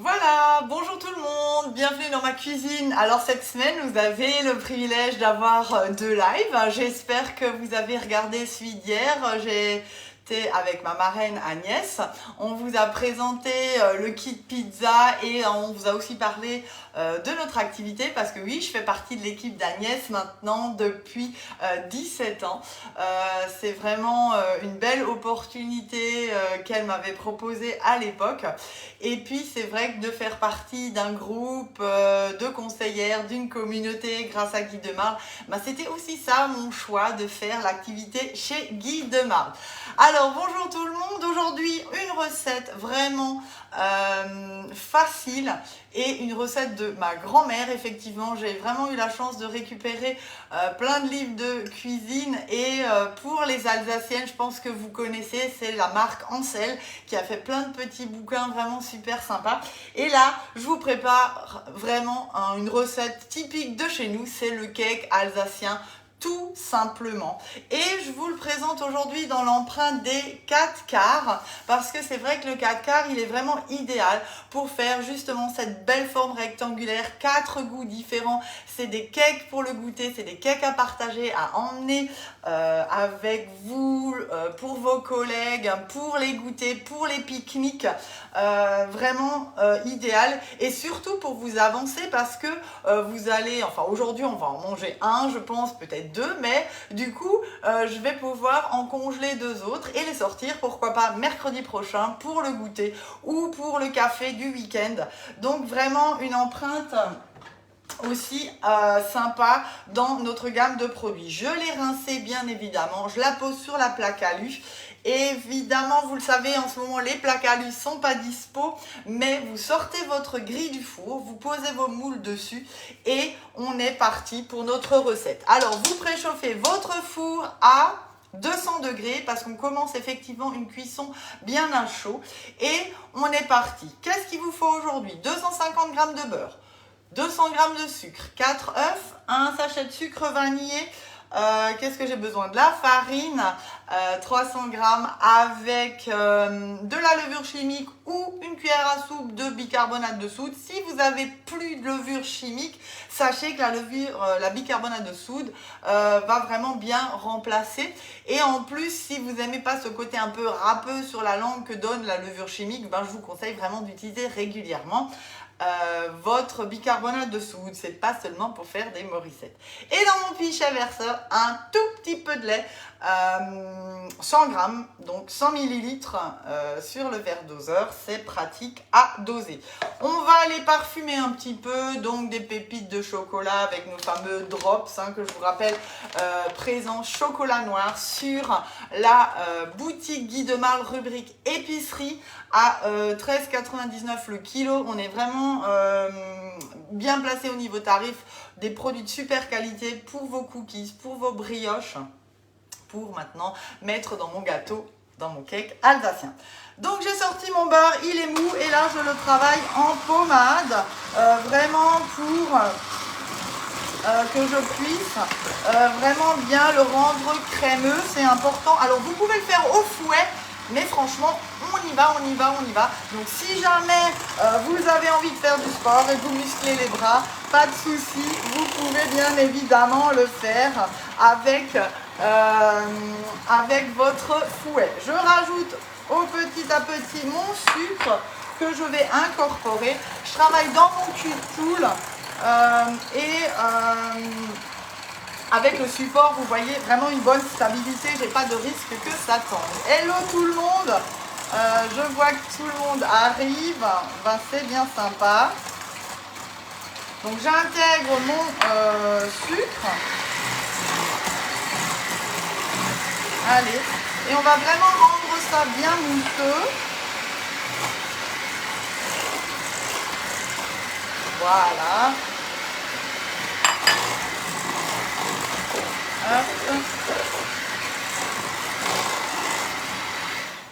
Voilà, bonjour tout le monde, bienvenue dans ma cuisine. Alors cette semaine, vous avez le privilège d'avoir deux lives. J'espère que vous avez regardé celui d'hier. J'étais avec ma marraine Agnès. On vous a présenté le kit pizza et on vous a aussi parlé de notre activité parce que oui, je fais partie de l'équipe d'Agnès maintenant depuis 17 ans. C'est vraiment une belle opportunité qu'elle m'avait proposée à l'époque. Et puis c'est vrai que de faire partie d'un groupe de conseillères, d'une communauté grâce à Guy de Marle, c'était aussi ça mon choix de faire l'activité chez Guy de Marle. Alors bonjour tout le monde, aujourd'hui une recette vraiment facile et une recette de ma grand-mère. Effectivement, j'ai vraiment eu la chance de récupérer plein de livres de cuisine et pour les Alsaciennes, je pense que vous connaissez, c'est la marque Ansel qui a fait plein de petits bouquins vraiment super sympas. Et là, je vous prépare vraiment une recette typique de chez nous, c'est le cake alsacien tout simplement. Et je vous le présente aujourd'hui dans l'empreinte des 4 quarts parce que c'est vrai que le 4 quarts, il est vraiment idéal pour faire justement cette belle forme rectangulaire, 4 goûts différents. C'est des cakes pour le goûter, c'est des cakes à partager, à emmener avec vous, pour vos collègues, pour les goûter, pour les pique-niques. Vraiment idéal et surtout pour vous avancer parce que vous allez, enfin aujourd'hui on va en manger un, je pense, peut-être deux, mais du coup je vais pouvoir en congeler deux autres et les sortir, pourquoi pas mercredi prochain pour le goûter ou pour le café du week-end. Donc vraiment une empreinte aussi sympa dans notre gamme de produits. Je l'ai rincée bien évidemment, je la pose sur la plaque alu. Évidemment, vous le savez, en ce moment, les plaques alu sont pas dispo, mais vous sortez votre grille du four, vous posez vos moules dessus et on est parti pour notre recette. Alors, vous préchauffez votre four à 200 degrés parce qu'on commence effectivement une cuisson bien à chaud et on est parti. Qu'est-ce qu'il vous faut aujourd'hui? 250 g de beurre, 200 g de sucre, 4 œufs, un sachet de sucre vanillé. Qu'est-ce que j'ai besoin? De la farine, 300 g avec de la levure chimique ou une cuillère à soupe de bicarbonate de soude. Si vous avez plus de levure chimique, sachez que la bicarbonate de soude va vraiment bien remplacer. Et en plus, si vous n'aimez pas ce côté un peu râpeux sur la langue que donne la levure chimique, je vous conseille vraiment d'utiliser régulièrement votre bicarbonate de soude. C'est pas seulement pour faire des morissettes. Et dans mon pichet verseur, un tout petit peu de lait, 100 g, donc 100 ml sur le verre doseur, c'est pratique à doser. On va aller parfumer un petit peu, donc des pépites de chocolat avec nos fameux drops, que je vous rappelle, présent chocolat noir sur la boutique Guy de Marle, rubrique épicerie, à 13,99 le kilo. On est vraiment bien placé au niveau tarif, des produits de super qualité pour vos cookies, pour vos brioches, pour maintenant mettre dans mon gâteau, dans mon cake alsacien. Donc j'ai sorti mon beurre, il est mou et là je le travaille en pommade, vraiment pour que je puisse vraiment bien le rendre crémeux, c'est important. Alors vous pouvez le faire au fouet, mais franchement, on y va, on y va, on y va. Donc si jamais vous avez envie de faire du sport et que vous musclez les bras, pas de souci, vous pouvez bien évidemment le faire avec votre fouet. Je rajoute petit à petit mon sucre que je vais incorporer. Je travaille dans mon cul de poule avec le support, vous voyez, vraiment une bonne stabilité, j'ai pas de risque que ça tombe. Hello tout le monde, je vois que tout le monde arrive, c'est bien sympa. Donc j'intègre mon sucre. Allez, et on va vraiment rendre ça bien mousseux. Voilà.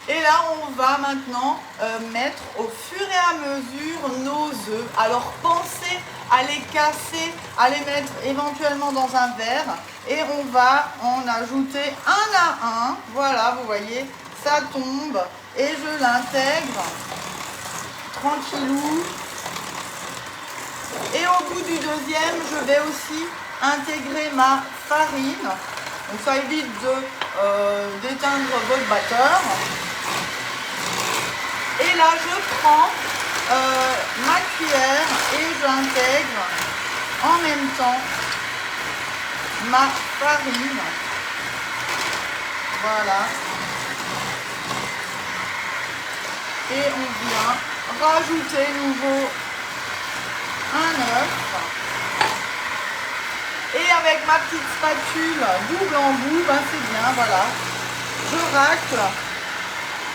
Et là, on va maintenant mettre au fur et à mesure nos œufs. Alors, pensez à les casser, à les mettre éventuellement dans un verre. Et on va en ajouter un à un. Voilà, vous voyez, ça tombe. Et je l'intègre tranquillou. Et au bout du deuxième, je vais aussi intégrer ma farine. Donc ça évite d'éteindre votre batteur. Et là, je prends ma cuillère et j'intègre en même temps ma farine. Voilà. Et on vient rajouter nouveau un œuf. Et avec ma petite spatule double embout, ben c'est bien, voilà. Je racle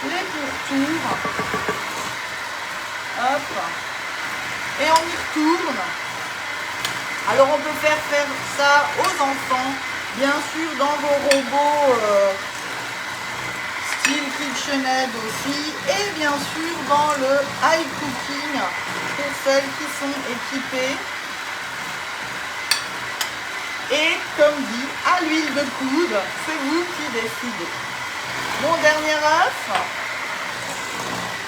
les pourtours. Hop. Et on y retourne. Alors on peut faire ça aux enfants, bien sûr dans vos robots style KitchenAid aussi, et bien sûr dans le iCooking pour celles qui sont équipées. Et comme dit, à l'huile de coude, c'est vous qui décidez. Mon dernier œuf.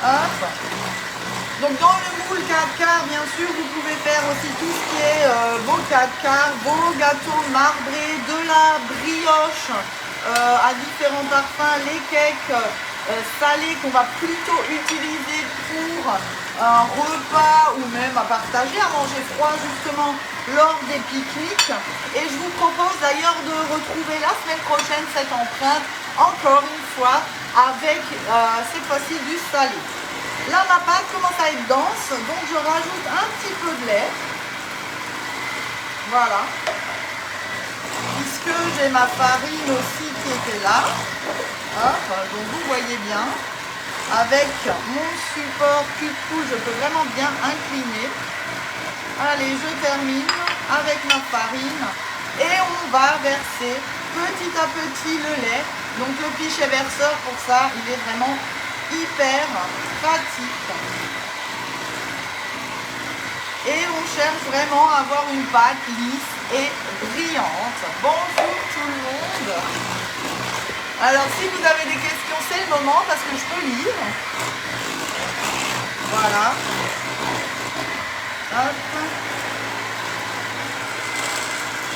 Hop. Donc dans le moule 4 quarts, bien sûr, vous pouvez faire aussi tout ce qui est vos 4 quarts, vos gâteaux marbrés, de la brioche à différents parfums, les cakes salés qu'on va plutôt utiliser pour un repas ou même à partager, à manger froid justement lors des pique-niques. Et je vous propose d'ailleurs de retrouver la semaine prochaine cette empreinte, encore une fois, avec cette fois-ci du salé. Là, ma pâte commence à être dense, donc je rajoute un petit peu de lait. Voilà. Puisque j'ai ma farine aussi qui était là. Hop, donc vous voyez bien. Avec mon support cul-de-poule, je peux vraiment bien incliner. Allez, je termine avec ma farine. Et on va verser petit à petit le lait. Donc le pichet verseur, pour ça, il est vraiment hyper pratique. Et on cherche vraiment à avoir une pâte lisse et brillante. Bonjour tout le monde. Alors si vous avez des questions, c'est le moment parce que je peux lire. Voilà. Hop.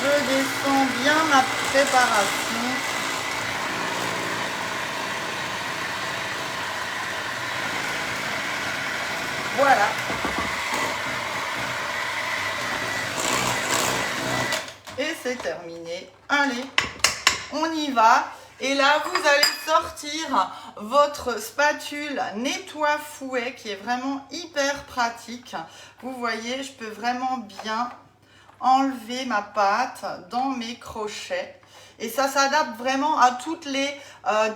Je descends bien ma préparation. Voilà. Et c'est terminé. Allez, on y va. Et là, vous allez sortir votre spatule nettoie-fouet qui est vraiment hyper pratique. Vous voyez, je peux vraiment bien enlever ma pâte dans mes crochets. Et ça s'adapte vraiment à toutes les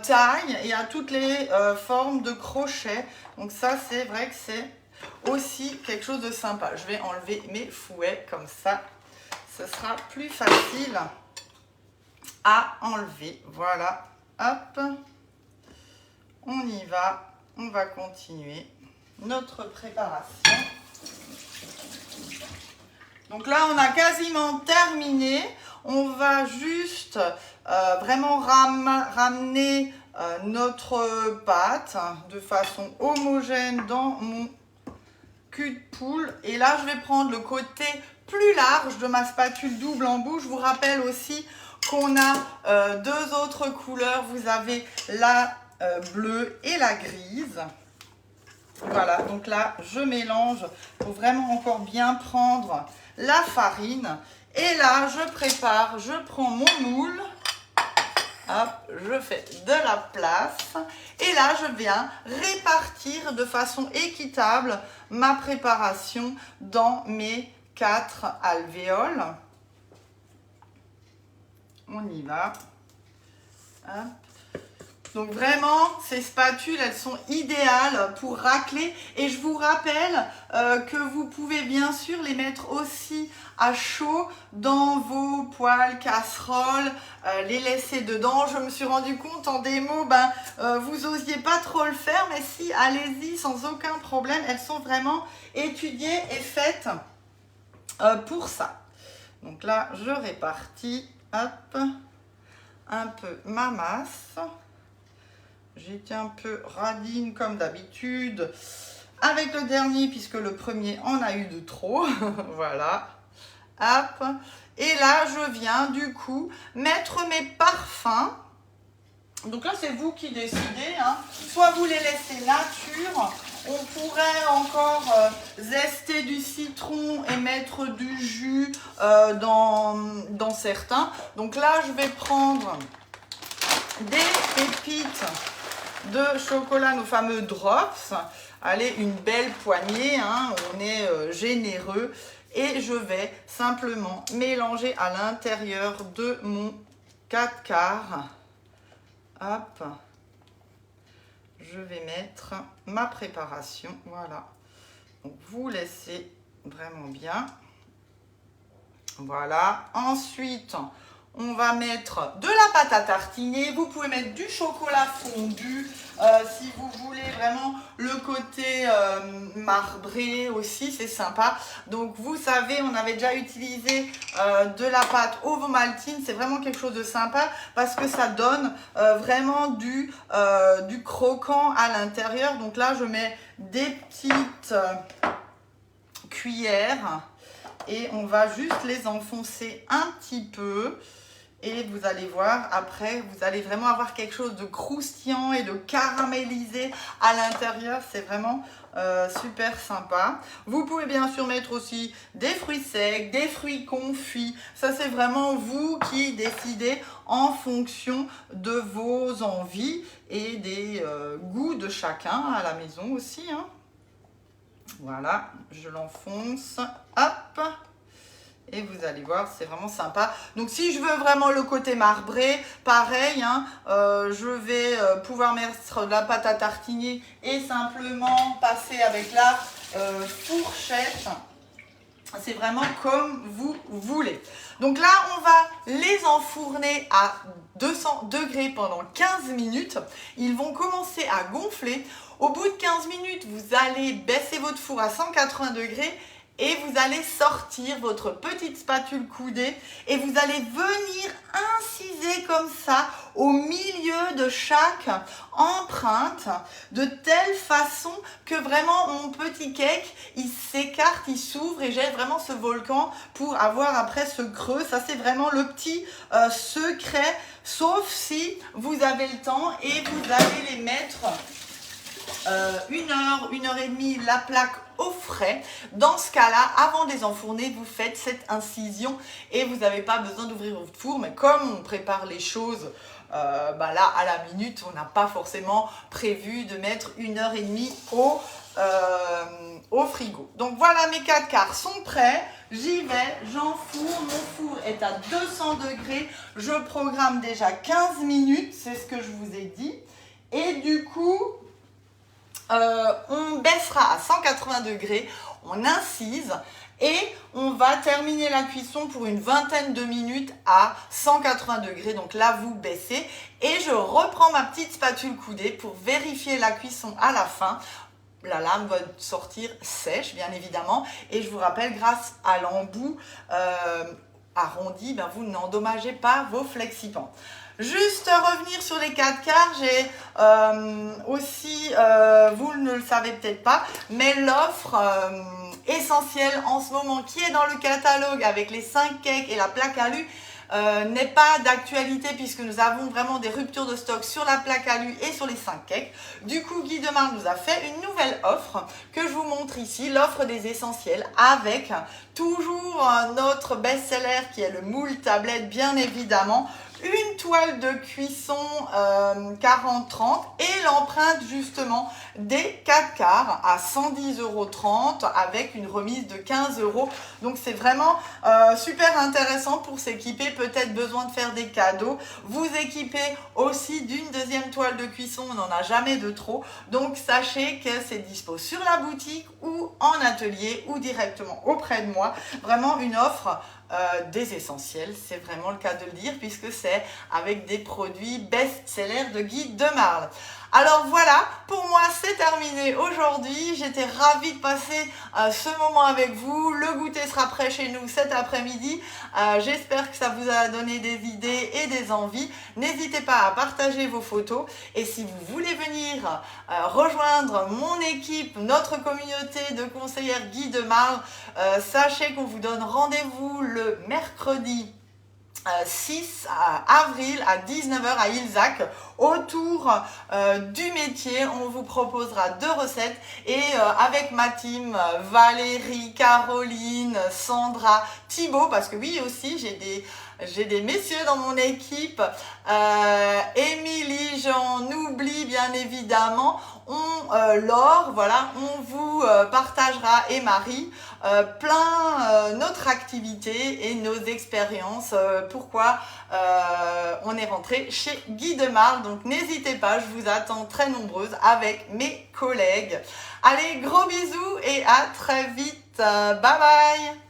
tailles et à toutes les formes de crochets. Donc ça, c'est vrai que c'est aussi quelque chose de sympa. Je vais enlever mes fouets comme ça. Ce sera plus facile à enlever. Voilà. Hop. On y va. On va continuer notre préparation. Donc là, on a quasiment terminé. On va juste vraiment ramener notre pâte de façon homogène dans mon cul de poule. Et là, je vais prendre le côté plus large de ma spatule double embout. Je vous rappelle aussi qu'on a deux autres couleurs. Vous avez la bleue et la grise. Voilà, donc là, je mélange pour vraiment encore bien prendre la farine. Et là, je prépare, je prends mon moule. Hop, je fais de la place. Et là, je viens répartir de façon équitable ma préparation dans mes 4 alvéoles. On y va. Hop. Donc vraiment, ces spatules, elles sont idéales pour racler. Et je vous rappelle que vous pouvez bien sûr les mettre aussi à chaud dans vos poêles, casseroles, les laisser dedans. Je me suis rendu compte en démo, vous osiez pas trop le faire, mais si, allez-y sans aucun problème. Elles sont vraiment étudiées et faites pour ça. Donc là, je répartis, hop, un peu ma masse. J'étais un peu radine comme d'habitude. avec le dernier puisque le premier en a eu de trop. Voilà. Hop. Et là, je viens du coup mettre mes parfums. Donc là, c'est vous qui décidez, hein. Soit vous les laissez nature, on pourrait encore zester du citron et mettre du jus dans certains. Donc là, je vais prendre des pépites de chocolat, nos fameux drops. Allez, une belle poignée, hein, on est généreux. Et je vais simplement mélanger à l'intérieur de mon 4 quarts. Hop, je vais mettre ma préparation, voilà. Donc vous laissez vraiment bien. Voilà, ensuite on va mettre de la pâte à tartiner. Vous pouvez mettre du chocolat fondu si vous voulez vraiment le côté marbré aussi, c'est sympa. Donc vous savez, on avait déjà utilisé de la pâte ovomaltine. C'est vraiment quelque chose de sympa parce que ça donne vraiment du croquant à l'intérieur. Donc là, je mets des petites cuillères et on va juste les enfoncer un petit peu. Et vous allez voir, après, vous allez vraiment avoir quelque chose de croustillant et de caramélisé à l'intérieur. C'est vraiment super sympa. Vous pouvez bien sûr mettre aussi des fruits secs, des fruits confits. Ça, c'est vraiment vous qui décidez en fonction de vos envies et des goûts de chacun à la maison aussi, hein. Voilà, je l'enfonce. Hop! Et vous allez voir, c'est vraiment sympa. Donc, si je veux vraiment le côté marbré, pareil, hein, je vais pouvoir mettre de la pâte à tartiner et simplement passer avec la fourchette. C'est vraiment comme vous voulez. Donc là, on va les enfourner à 200 degrés pendant 15 minutes. Ils vont commencer à gonfler. Au bout de 15 minutes, vous allez baisser votre four à 180 degrés. Et vous allez sortir votre petite spatule coudée et vous allez venir inciser comme ça au milieu de chaque empreinte de telle façon que vraiment mon petit cake, il s'écarte, il s'ouvre et j'ai vraiment ce volcan pour avoir après ce creux. Ça, c'est vraiment le petit secret, sauf si vous avez le temps et vous allez les mettre 1 heure et demie la plaque au frais. Dans ce cas-là, avant de les enfourner, vous faites cette incision et vous n'avez pas besoin d'ouvrir votre four. Mais comme on prépare les choses là à la minute, on n'a pas forcément prévu de mettre 1 heure et demie au frigo. Donc voilà, mes 4 quarts sont prêts. J'y vais, j'enfourne. Mon four est à 200 degrés. Je programme déjà 15 minutes, c'est ce que je vous ai dit. Et du coup, on baissera à 180 degrés, on incise et on va terminer la cuisson pour une vingtaine de minutes à 180 degrés. Donc là, vous baissez et je reprends ma petite spatule coudée pour vérifier la cuisson à la fin. La lame va sortir sèche, bien évidemment. Et je vous rappelle, grâce à l'embout arrondi, vous n'endommagez pas vos flexipans. Juste revenir sur les 4 quarts, j'ai aussi, vous ne le savez peut-être pas, mais l'offre essentielle en ce moment qui est dans le catalogue avec les 5 cakes et la plaque alu n'est pas d'actualité puisque nous avons vraiment des ruptures de stock sur la plaque alu et sur les 5 cakes. Du coup, Guy de Marle nous a fait une nouvelle offre que je vous montre ici, l'offre des essentiels avec toujours notre best-seller qui est le moule tablette, bien évidemment. Une toile de cuisson 40-30 et l'empreinte justement des 4 quarts à 110,30 € avec une remise de 15 €. Donc c'est vraiment super intéressant pour s'équiper, peut-être besoin de faire des cadeaux. Vous équipez aussi d'une deuxième toile de cuisson, on n'en a jamais de trop. Donc sachez que c'est dispo sur la boutique ou en atelier ou directement auprès de moi. Vraiment une offre des essentiels, c'est vraiment le cas de le dire puisque c'est avec des produits best-sellers de Guy de Marle. Alors voilà, pour moi c'est terminé aujourd'hui. J'étais ravie de passer ce moment avec vous. Le goûter sera prêt chez nous cet après-midi. J'espère que ça vous a donné des idées et des envies. N'hésitez pas à partager vos photos. Et si vous voulez venir rejoindre mon équipe, notre communauté de conseillères Guy de Marle, sachez qu'on vous donne rendez-vous le mercredi 6 avril à 19 h à Ilzac autour du métier. On vous proposera 2 recettes et avec ma team Valérie, Caroline, Sandra, Thibaut, parce que oui aussi j'ai des messieurs dans mon équipe, Émilie, j'en oublie bien évidemment, Laure, voilà, on vous partagera, et Marie, notre activité et nos expériences, pourquoi on est rentré chez Guy de Marle. Donc n'hésitez pas, je vous attends très nombreuses avec mes collègues. Allez, gros bisous et à très vite, bye bye.